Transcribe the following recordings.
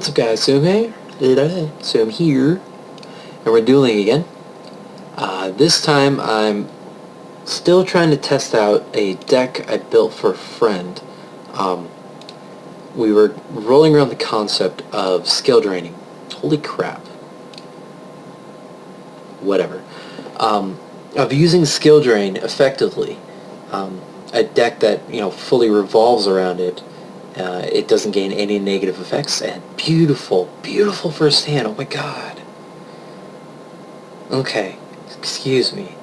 What's up guys, Tsuame here. So I'm here, and we're dueling again. This time I'm still trying to test out a deck I built for a friend. We were rolling around the concept of skill draining. Holy crap. Whatever. Of using skill drain effectively. A deck that, fully revolves around it. It doesn't gain any negative effects, and beautiful, beautiful first hand. Oh my god. Okay, excuse me.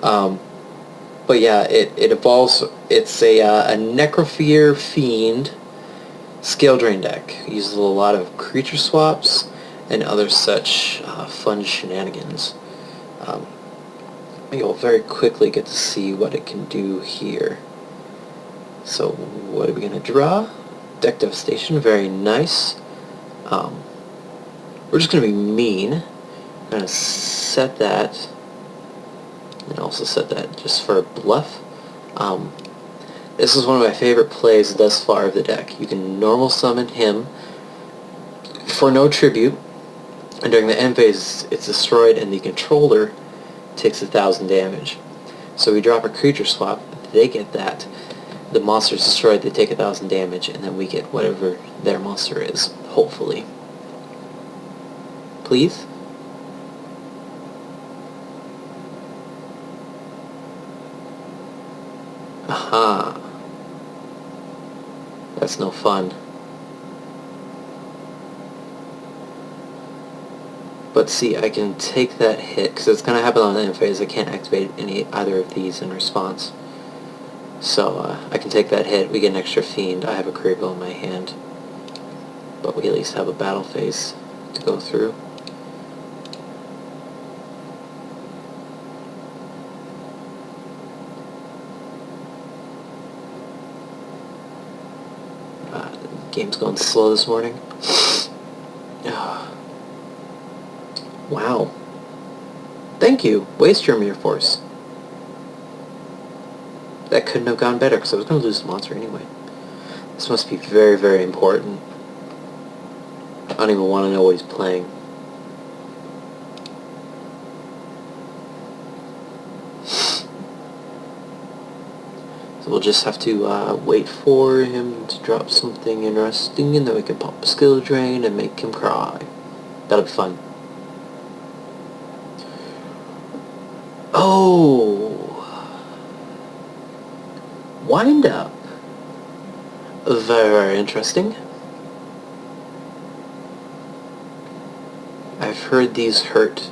But yeah, it evolves. It's a Necro Fiend skill drain deck. It uses a lot of creature swaps and other such fun shenanigans. You'll very quickly get to see what it can do here. So what are we going to draw? Deck Devastation, very nice. We're just going to be mean. I'm going to set that, and also set that just for a bluff. This is one of my favorite plays thus far of the deck. You can normal summon him for no tribute, and during the end phase it's destroyed and the controller takes 1,000 damage. So we drop a creature swap, they get that. The monster's destroyed, they take 1,000 damage, and then we get whatever their monster is, hopefully. Please? Aha. That's no fun. But see, I can take that hit, because it's going to happen on the end phase. I can't activate either of these in response. So I can take that hit, we get an extra Fiend, I have a Creeble in my hand. But we at least have a battle phase to go through. The game's going slow this morning. Wow. Thank you, Waste Your Mere Force. That couldn't have gone better, because I was going to lose the monster anyway. This must be very, very important. I don't even want to know what he's playing. So we'll just have to wait for him to drop something interesting, and then we can pop a skill drain and make him cry. That'll be fun. Oh! Wind up. Very, very interesting. I've heard these hurt.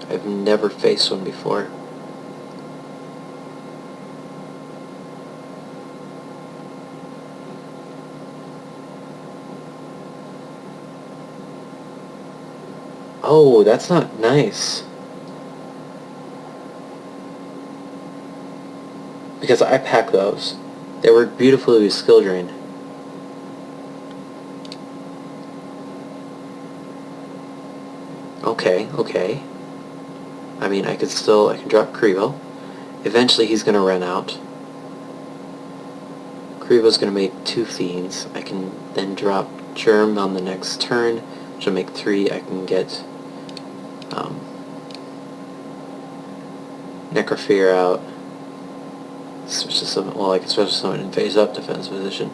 I've never faced one before. Oh, that's not nice. Because I pack those. They work beautifully with skill drain. Okay. I mean, I can drop Creeble. Eventually he's going to run out. Creeble's going to make 2 Fiends. I can then drop Germ on the next turn, which will make 3. I can get Necrofear out. Switch to summon. Well, I can switch to summon in phase up defense position.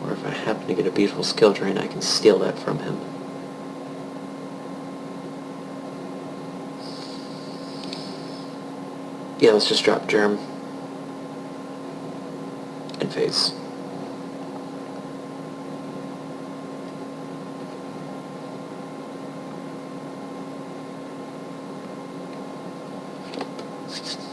Or if I happen to get a beautiful skill drain, I can steal that from him. Yeah, let's just drop Germ in phase.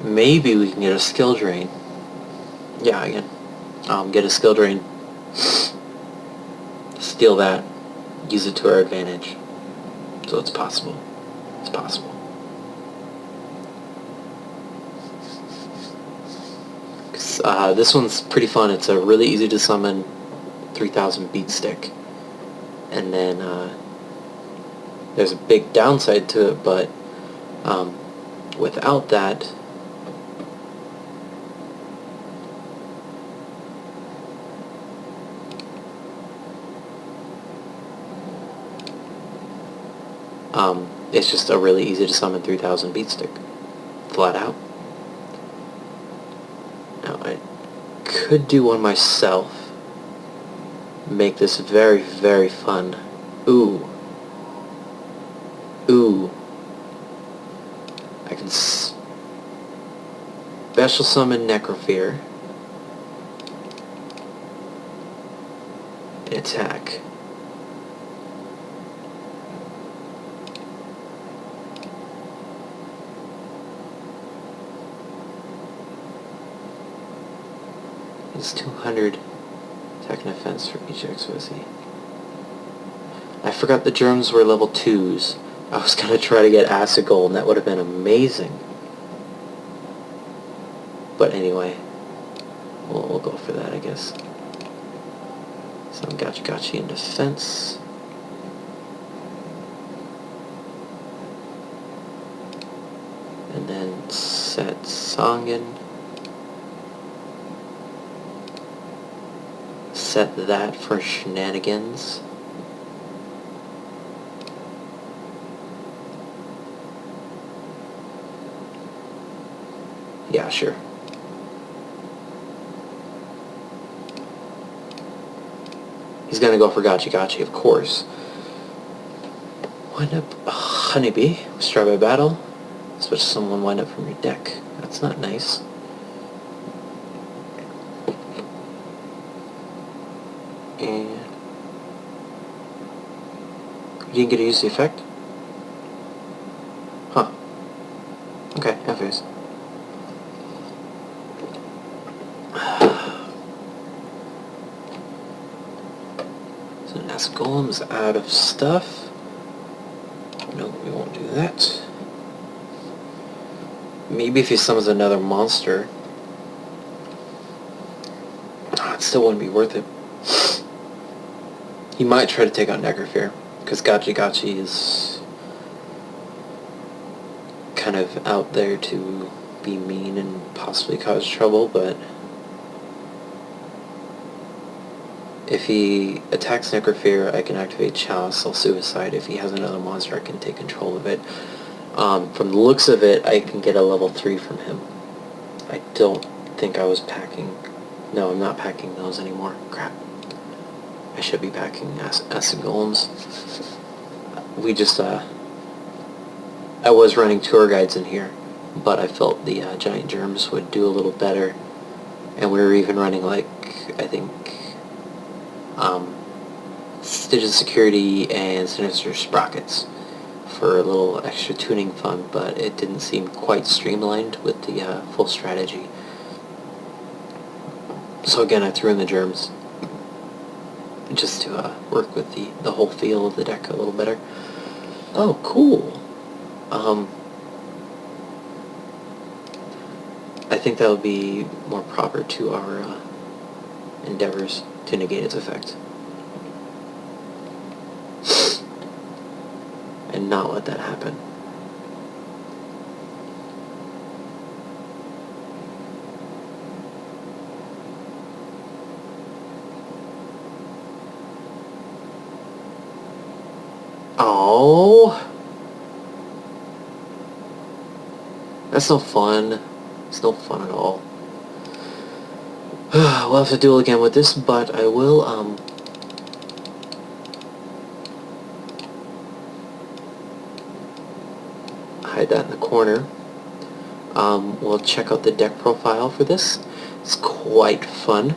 Maybe we can get a skill drain. Yeah, I can get a skill drain, steal that, use it to our advantage. So it's possible. It's possible. This one's pretty fun. It's a really easy to summon 3000 beat stick. And then there's a big downside to it, but without that, It's just a really easy to summon 3000 beat stick. Flat out. Now I could do one myself. Make this very, very fun. Ooh. Ooh. I can special summon Necro and attack. It's 200 attack and defense for each XYZ. I forgot the germs were level 2s. I was gonna try to get Acid Gold, and that would have been amazing. But anyway, we'll go for that, I guess. Some Gachi in defense. And then set Sangen. Set that for shenanigans. Yeah, sure. He's gonna go for Gachi, of course. Wind up Honeybee. Start by battle. Switch someone wind up from your deck. That's not nice. And you didn't get to use the effect? Huh. Okay, anyways. So Acid Golem's out of stuff. No, we won't do that. Maybe if he summons another monster. It still wouldn't be worth it. He might try to take out Necro, because Gachi is kind of out there to be mean and possibly cause trouble, but if he attacks Necro, I can activate Chalice, I'll Suicide. If he has another monster, I can take control of it. From the looks of it, I can get a level 3 from him. I don't think I was packing... No, I'm not packing those anymore. Crap. I should be packing Acid Golems. We just, I was running tour guides in here, but I felt the giant germs would do a little better. And we were even running, like, I think, Stitches Security and Sinister Sprockets for a little extra tuning fun, but it didn't seem quite streamlined with the full strategy. So again, I threw in the germs just to work with the whole feel of the deck a little better. Oh, cool. I think that would be more proper to our endeavors to negate its effect. And not let that happen. Oh, that's no fun. It's no fun at all. We'll have to duel again with this, but I will, hide that in the corner. We'll check out the deck profile for this. It's quite fun.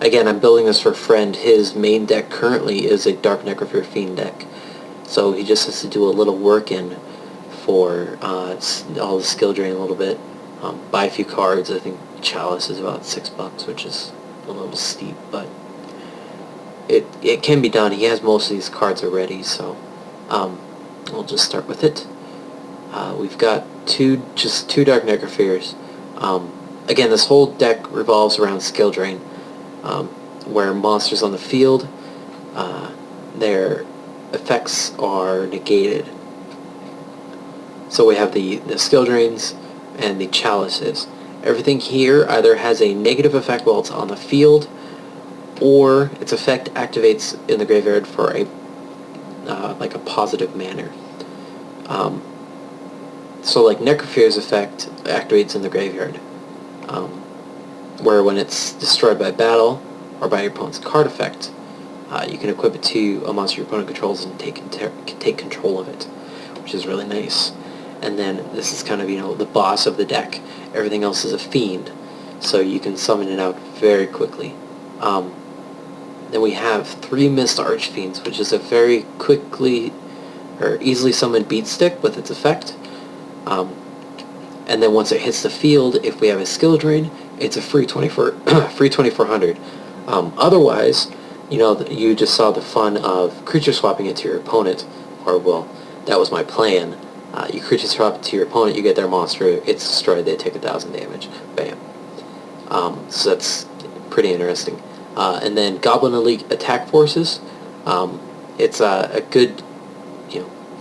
Again, I'm building this for a friend. His main deck currently is a Dark Necro Fiend deck. So he just has to do a little work in for all the skill drain a little bit. Buy a few cards. I think Chalice is about $6, which is a little steep, but it can be done. He has most of these cards already, so we'll just start with it. We've got just two Dark Necro. Again, this whole deck revolves around skill drain, where monsters on the field, their effects are negated. So we have the skill drains and the chalices. Everything here either has a negative effect while it's on the field, or its effect activates in the graveyard for a like a positive manner. So like Necrophear's effect activates in the graveyard, where when it's destroyed by battle or by your opponent's card effect, you can equip it to a monster your opponent controls and take control of it, which is really nice. And then this is kind of, the boss of the deck. Everything else is a fiend, so you can summon it out very quickly. Then we have 3 Mist Archfiends, which is a very quickly or easily summoned beat stick with its effect. And then once it hits the field, if we have a skill drain, it's a free 2400. Otherwise, you just saw the fun of creature swapping it to your opponent, or well, that was my plan. You creature swap it to your opponent, you get their monster, it's destroyed, they take 1,000 damage. Bam. So that's pretty interesting. And then Goblin Elite Attack Forces. It's a good,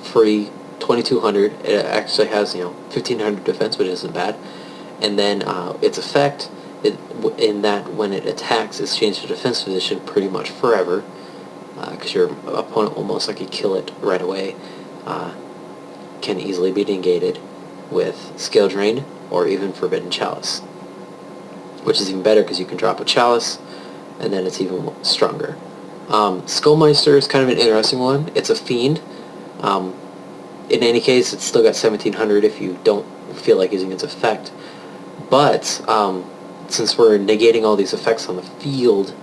free 2200. It actually has 1500 defense, which isn't bad. And then its effect, in that when it attacks, it's changed to defense position pretty much forever, because your opponent will most likely kill it right away. Can easily be negated with Skill Drain or even Forbidden Chalice, which is even better because you can drop a Chalice and then it's even stronger. Skullmeister is kind of an interesting one. It's a fiend. In any case, it's still got 1700 if you don't feel like using its effect. But since we're negating all these effects on the field,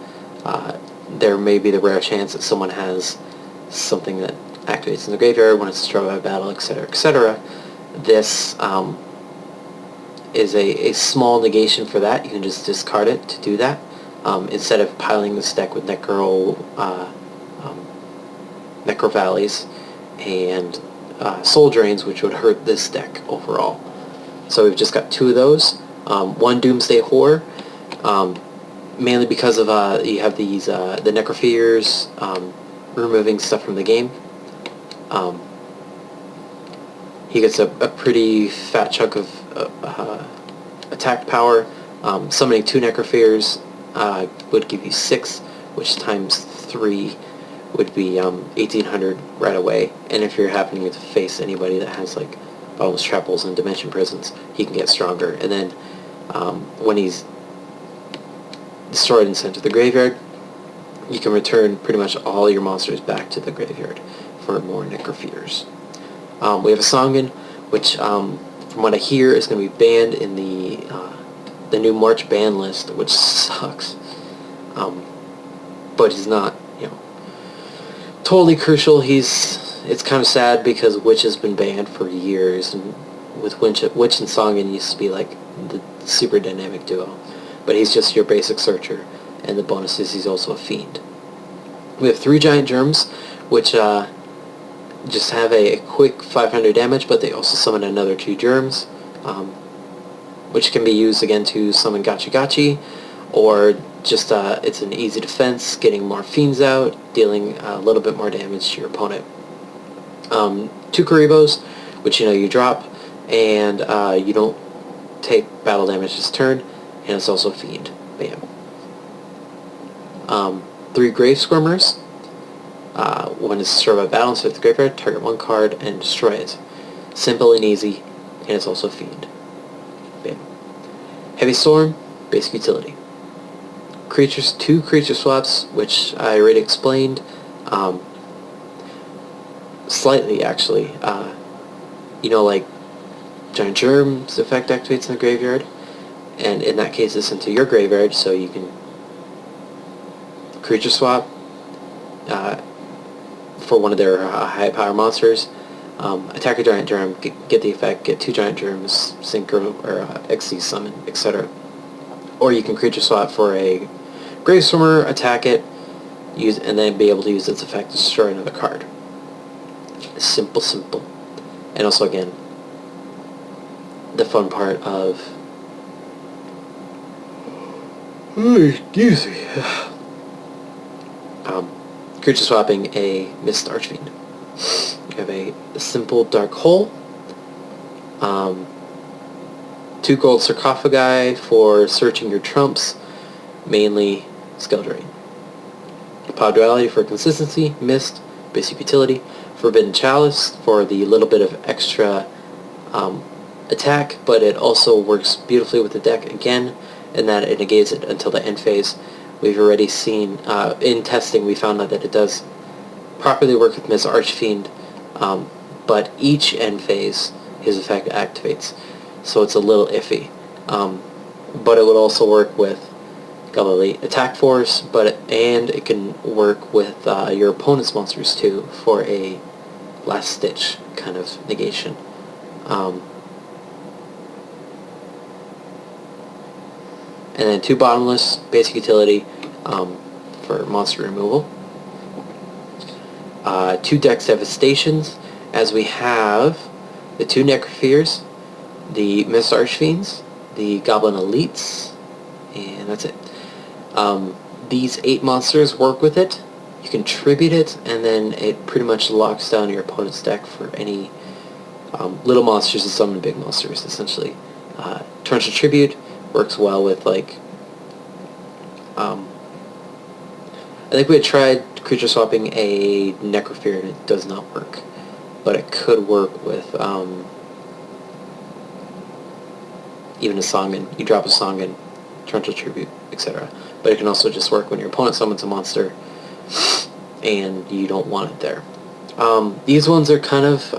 there may be the rare chance that someone has something that activates in the graveyard when it's destroyed by battle, etc., etc. This is a small negation for that. You can just discard it to do that, instead of piling this deck with Necro Valleys and Soul Drains, which would hurt this deck overall. So we've just got 2 of those. 1 Doomsday Horror, mainly because of you have these the Necrophears removing stuff from the game. He gets a pretty fat chunk of attack power. Summoning 2 Necrophears would give you 6, which times 3 would be 1800 right away. And if you're happening to face anybody that has like Bottomless Trapples and Dimension Prisons, he can get stronger. And then when he's destroyed and sent to the graveyard, you can return pretty much all your monsters back to the graveyard for more Necrophears. We have a Songan, which, from what I hear, is going to be banned in the new March ban list, which sucks. But he's not, totally crucial. It's kind of sad because Witch has been banned for years, and with Witch and Songan used to be like the super dynamic duo. But he's just your basic searcher, and the bonus is he's also a fiend. We have 3 Giant Germs, which just have a quick 500 damage, but they also summon another 2 Germs, which can be used again to summon Gachi Gachi, or just it's an easy defense, getting more fiends out, dealing a little bit more damage to your opponent. 2 Karibos, which you drop, and you don't take battle damage this turn, and it's also a fiend. Bam. 3 Grave Squirmers. When it's destroyed by battle, instead of the graveyard, target 1 card and destroy it. Simple and easy, and it's also a fiend. Bam. Heavy Storm, basic utility. 2 creature swaps, which I already explained. Slightly, actually. Like Giant Germ's effect activates in the graveyard, and in that case it's into your graveyard, so you can creature swap for one of their high power monsters, attack a Giant Germ, get the effect, get 2 Giant Germs, Synchro or XC summon, etc. Or you can creature swap for a Grave Swimmer, attack it, and then be able to use its effect to destroy another card. Simple. And also, again, the fun part of excuse me. Creature swapping a Mist Archfiend. You have a simple Dark Hole, 2 gold Sarcophagi for searching your trumps, mainly Skill Drain. Pod Duality for consistency, Mist, basic utility. Forbidden Chalice for the little bit of extra attack, but it also works beautifully with the deck again, in that it negates it until the end phase. We've already seen, in testing, we found out that it does properly work with Miss Archfiend, but each end phase his effect activates, so it's a little iffy. But it would also work with Galilei Attack Force, and it can work with your opponent's monsters too for a last stitch kind of negation. And then 2 bottomless, basic utility for monster removal. 2 Dex Devastations, as we have the 2 Necropheres, the Mist Archfiends, the Goblin Elites, and that's it. These 8 monsters work with it. You can tribute it, and then it pretty much locks down your opponent's deck for any little monsters to summon big monsters, essentially. Torrential Tribute works well with, like, I think we had tried creature swapping a Necrophere and it does not work, but it could work with even a Songan. You drop a Songan, Torrential Tribute, etc. But it can also just work when your opponent summons a monster and you don't want it there. These ones are kind of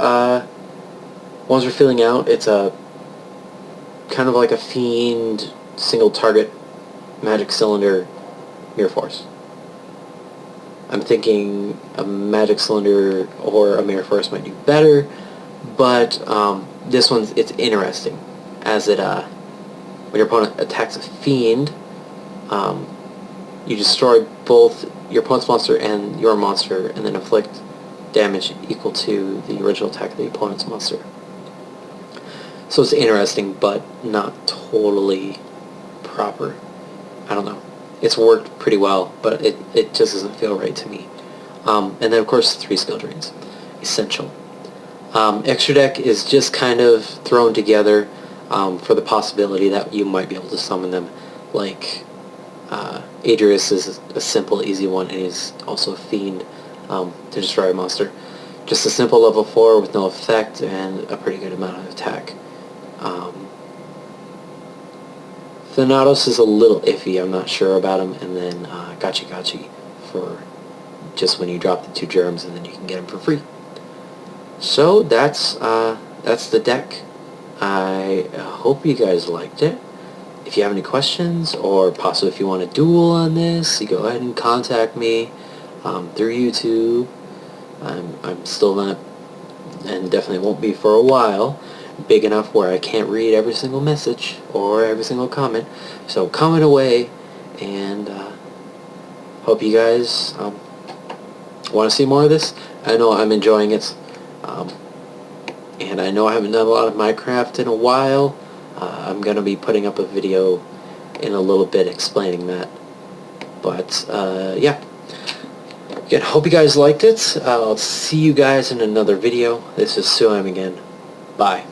ones we're filling out. It's a kind of like a Fiend single target Magic Cylinder Mirror Force. I'm thinking a Magic Cylinder or a Mirror Force might do better, but this one's, it's interesting, as it when your opponent attacks a Fiend, you destroy both your opponent's monster and your monster, and then inflict damage equal to the original attack of the opponent's monster. So it's interesting, but not totally proper. I don't know. It's worked pretty well, but it just doesn't feel right to me. And then, of course, 3 skill drains. Essential. Extra deck is just kind of thrown together for the possibility that you might be able to summon them. Like, Adrius is a simple, easy one, and he's also a Fiend to destroy a monster. Just a simple level 4 with no effect and a pretty good amount of attack. Thanatos is a little iffy, I'm not sure about him, and then Gachi Gachi for just when you drop the 2 germs and then you can get them for free. So that's the deck. I hope you guys liked it. If you have any questions, or possibly if you want a duel on this, you go ahead and contact me through YouTube. I'm still not, and definitely won't be for a while, big enough where I can't read every single message or every single comment. So comment away, and hope you guys want to see more of this. I know I'm enjoying it, and I know I haven't done a lot of Minecraft in a while. I'm going to be putting up a video in a little bit explaining that. But, yeah. Again, hope you guys liked it. I'll see you guys in another video. This is Tsuame again. Bye.